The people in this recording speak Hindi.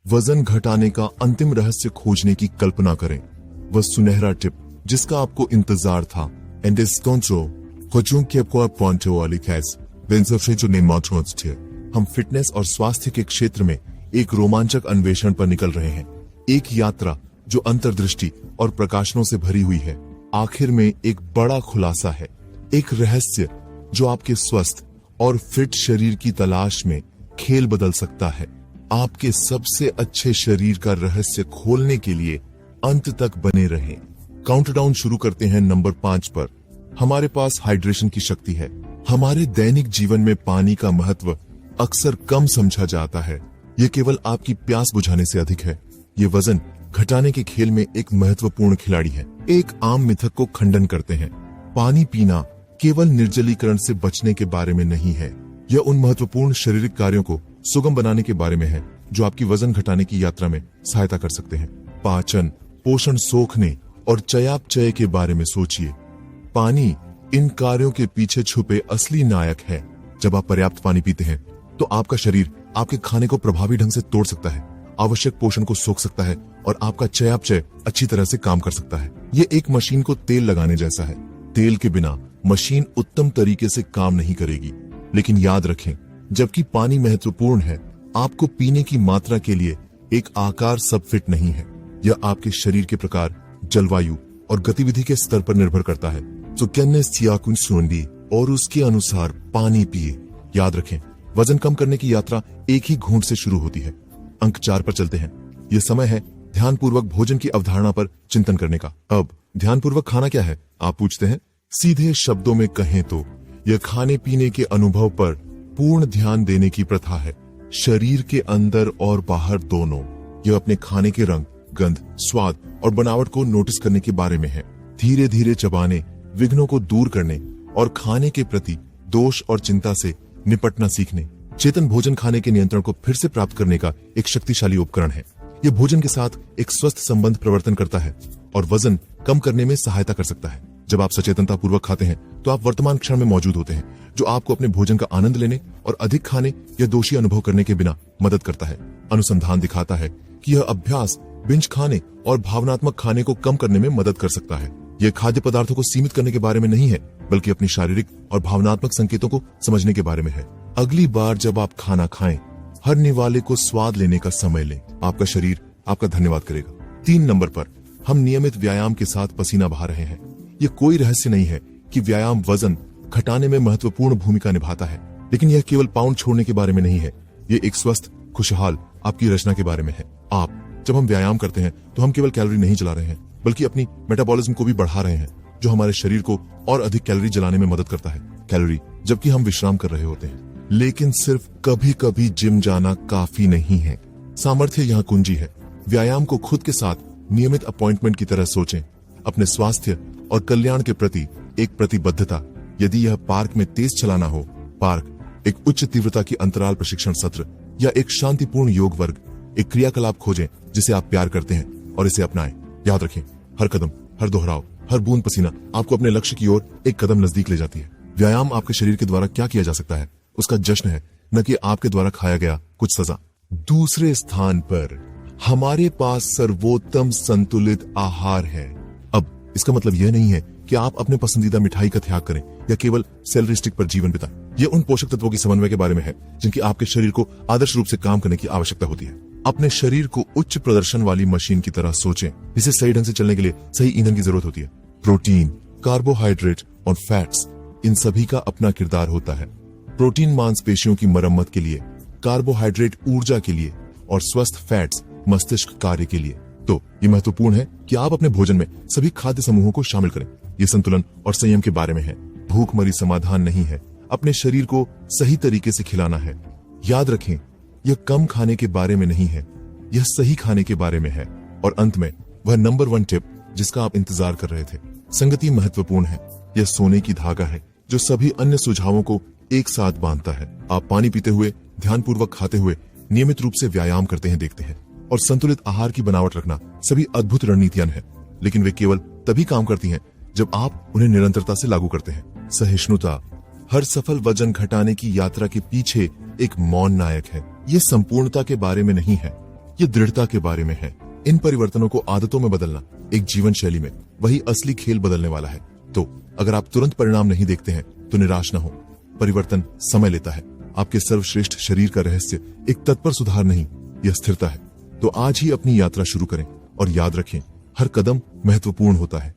वजन घटाने का अंतिम रहस्य खोजने की कल्पना करें। वह सुनहरा टिप जिसका आपको इंतजार था। En desconto, हम फिटनेस और स्वास्थ्य के क्षेत्र में एक रोमांचक अन्वेषण पर निकल रहे हैं। एक यात्रा जो अंतर्दृष्टि और प्रकाशनों से भरी हुई है। आखिर में एक बड़ा खुलासा है, एक रहस्य जो आपके स्वस्थ और फिट शरीर की तलाश में खेल बदल सकता है। आपके सबसे अच्छे शरीर का रहस्य खोलने के लिए अंत तक बने रहें। काउंटडाउन शुरू करते हैं नंबर 5 पर। हमारे पास हाइड्रेशन की शक्ति है। हमारे दैनिक जीवन में पानी का महत्व अक्सर कम समझा जाता है। ये केवल आपकी प्यास बुझाने से अधिक है। ये वजन घटाने के खेल में एक महत्वपूर्ण खिलाड़ी है। एक आम मिथक को खंडन करते हैं। पानी पीना केवल निर्जलीकरण से बचने के बारे में नहीं है। यह उन महत्वपूर्ण शारीरिक कार्यों को सुगम बनाने के बारे में है जो आपकी वजन घटाने की यात्रा में सहायता कर सकते हैं। पाचन, पोषण सोखने और चयापचय के बारे में सोचिए। पानी इन कार्यों के पीछे छुपे असली नायक है। जब आप पर्याप्त पानी पीते हैं तो आपका शरीर आपके खाने को प्रभावी ढंग से तोड़ सकता है, आवश्यक पोषण को सोख सकता है और आपका चयापचय अच्छी तरह से काम कर सकता है। ये एक मशीन को तेल लगाने जैसा है। तेल के बिना मशीन उत्तम तरीके से काम नहीं करेगी। लेकिन याद रखें, जबकि पानी महत्वपूर्ण है, आपको पीने की मात्रा के लिए एक आकार सब फिट नहीं है। यह आपके शरीर के प्रकार, जलवायु और गतिविधि के स्तर पर निर्भर करता है। तो और उसके अनुसार पानी पिए। याद रखें, वजन कम करने की यात्रा एक ही घूंट से शुरू होती है। अंक 4 पर चलते हैं। यह समय है ध्यानपूर्वक भोजन की अवधारणा पर चिंतन करने का। अब ध्यानपूर्वक खाना क्या है, आप पूछते हैं। सीधे शब्दों में कहें तो यह खाने पीने के अनुभव पर पूर्ण ध्यान देने की प्रथा है। शरीर के अंदर और बाहर दोनों। यह अपने खाने के रंग, गंध, स्वाद और बनावट को नोटिस करने के बारे में है। धीरे धीरे चबाने, विघ्नों को दूर करने और खाने के प्रति दोष और चिंता से निपटना सीखने। चेतन भोजन खाने के नियंत्रण को फिर से प्राप्त करने का एक शक्तिशाली उपकरण है। यह भोजन के साथ एक स्वस्थ संबंध प्रवर्तन करता है और वजन कम करने में सहायता कर सकता है। जब आप सचेतनता पूर्वक खाते हैं तो आप वर्तमान क्षण में मौजूद होते हैं, जो आपको अपने भोजन का आनंद लेने और अधिक खाने या दोषी अनुभव करने के बिना मदद करता है। अनुसंधान दिखाता है कि यह अभ्यास बिंज खाने और भावनात्मक खाने को कम करने में मदद कर सकता है। यह खाद्य पदार्थों को सीमित करने के बारे में नहीं है, बल्कि अपनी शारीरिक और भावनात्मक संकेतों को समझने के बारे में है। अगली बार जब आप खाना खाएं, हर निवाले को स्वाद लेने का समय लें। आपका शरीर आपका धन्यवाद करेगा। 3 नंबर पर हम नियमित व्यायाम के साथ पसीना बहा रहे हैं। यह कोई रहस्य नहीं है कि व्यायाम वजन घटाने में महत्वपूर्ण भूमिका निभाता है, लेकिन यह केवल पाउंड छोड़ने के बारे में नहीं है। यह एक स्वस्थ, खुशहाल आपकी रचना के बारे में है। जब हम व्यायाम करते हैं तो हम केवल कैलोरी नहीं जला रहे हैं, बल्कि अपनी मेटाबॉलिज्म को भी बढ़ा रहे हैं, जो हमारे शरीर को और अधिक कैलोरी जलाने में मदद करता है। कैलोरी जबकि हम विश्राम कर रहे होते हैं। लेकिन सिर्फ कभी कभी जिम जाना काफी नहीं है। सामर्थ्य यहाँ कुंजी है। व्यायाम को खुद के साथ नियमित अपॉइंटमेंट की तरह सोचें। अपने स्वास्थ्य और कल्याण के प्रति एक प्रतिबद्धता। यदि यह पार्क में तेज चलाना हो, पार्क, एक उच्च तीव्रता की अंतराल प्रशिक्षण सत्र या एक शांतिपूर्ण योग वर्ग, एक क्रियाकलाप खोजें जिसे आप प्यार करते हैं और इसे अपनाएं। याद रखें, हर कदम, हर दोहराव, हर बूंद पसीना आपको अपने लक्ष्य की ओर एक कदम नजदीक ले जाती है। व्यायाम आपके शरीर के द्वारा क्या किया जा सकता है, उसका जश्न है, न कि आपके द्वारा खाया गया कुछ सजा। दूसरे स्थान पर हमारे पास सर्वोत्तम संतुलित आहार है। अब इसका मतलब यह नहीं है कि आप अपने पसंदीदा मिठाई का त्याग करें या केवल सेलरी स्टिक पर जीवन बिताएं। यह उन पोषक तत्वों की समन्वय के बारे में है जिनकी आपके शरीर को आदर्श रूप से काम करने की आवश्यकता होती है। अपने शरीर को उच्च प्रदर्शन वाली मशीन की तरह सोचें, जिसे सही ढंग से चलने के लिए सही ईंधन की जरूरत होती है। प्रोटीन, कार्बोहाइड्रेट और फैट्स, इन सभी का अपना किरदार होता है। प्रोटीन मांसपेशियों की मरम्मत के लिए, कार्बोहाइड्रेट ऊर्जा के लिए और स्वस्थ फैट्स मस्तिष्क कार्य के लिए। तो ये महत्वपूर्ण है कि आप अपने भोजन में सभी खाद्य समूहों को शामिल करें। ये संतुलन और संयम के बारे में है। भूखमरी समाधान नहीं है। अपने शरीर को सही तरीके से खिलाना है। याद रखें, यह कम खाने के बारे में नहीं है, यह सही खाने के बारे में है। और अंत में वह नंबर 1 टिप जिसका आप इंतजार कर रहे थे। संगति महत्वपूर्ण है। यह सोने की धागा है जो सभी अन्य सुझावों को एक साथ बांधता है। आप पानी पीते हुए, ध्यानपूर्वक खाते हुए, नियमित रूप से व्यायाम करते हैं देखते हैं, और संतुलित आहार की बनावट रखना सभी अद्भुत रणनीतियां हैं, लेकिन वे केवल तभी काम करती हैं जब आप उन्हें निरंतरता से लागू करते हैं। सहिष्णुता हर सफल वजन घटाने की यात्रा के पीछे एक मौन नायक है। ये संपूर्णता के बारे में नहीं है, ये दृढ़ता के बारे में है। इन परिवर्तनों को आदतों में बदलना, एक जीवन शैली में, वही असली खेल बदलने वाला है। तो अगर आप तुरंत परिणाम नहीं देखते हैं तो निराश न हो। परिवर्तन समय लेता है। आपके सर्वश्रेष्ठ शरीर का रहस्य एक तत्पर सुधार नहीं, यह स्थिरता है। तो आज ही अपनी यात्रा शुरू करें और याद रखें, हर कदम महत्वपूर्ण होता है।